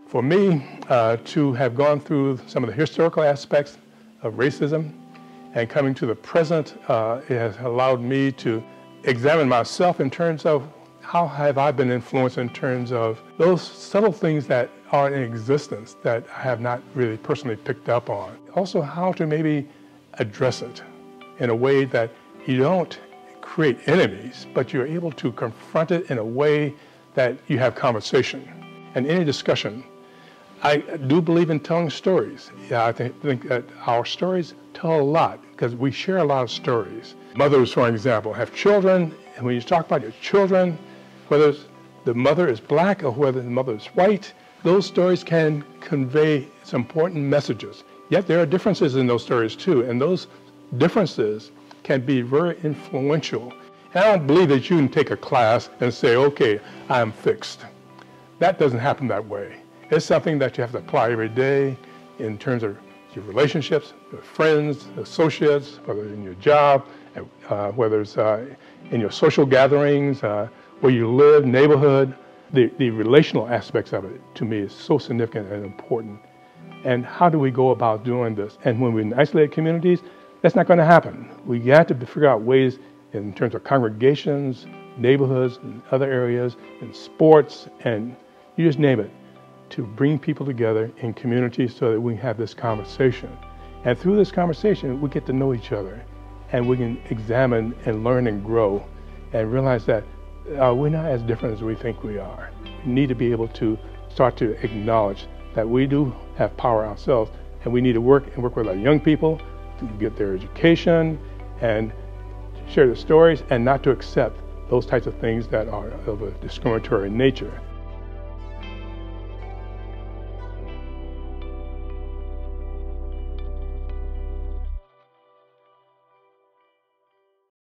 For me, to have gone through some of the historical aspects of racism and coming to the present, it has allowed me to examine myself in terms of how have I been influenced in terms of those subtle things that are in existence that I have not really personally picked up on. Also, how to maybe address it in a way that you don't create enemies, but you're able to confront it in a way that you have conversation and any discussion. I do believe in telling stories. Yeah, I think that our stories tell a lot because we share a lot of stories. Mothers, for example, have children, and when you talk about your children, whether the mother is black or whether the mother is white, those stories can convey some important messages. Yet there are differences in those stories too, and those differences can be very influential. And I don't believe that you can take a class and say, okay, I'm fixed. That doesn't happen that way. It's something that you have to apply every day in terms of your relationships, your friends, associates, whether in your job, whether it's in your social gatherings, where you live, neighborhood. The relational aspects of it, to me, is so significant and important. And how do we go about doing this? And when we're in isolated communities, that's not going to happen. We have to figure out ways in terms of congregations, neighborhoods, and other areas, and sports, and you just name it, to bring people together in communities so that we have this conversation. And through this conversation, we get to know each other, and we can examine and learn and grow and realize that we're not as different as we think we are. We need to be able to start to acknowledge that we do have power ourselves, and we need to work with our young people to get their education and share their stories, and not to accept those types of things that are of a discriminatory nature.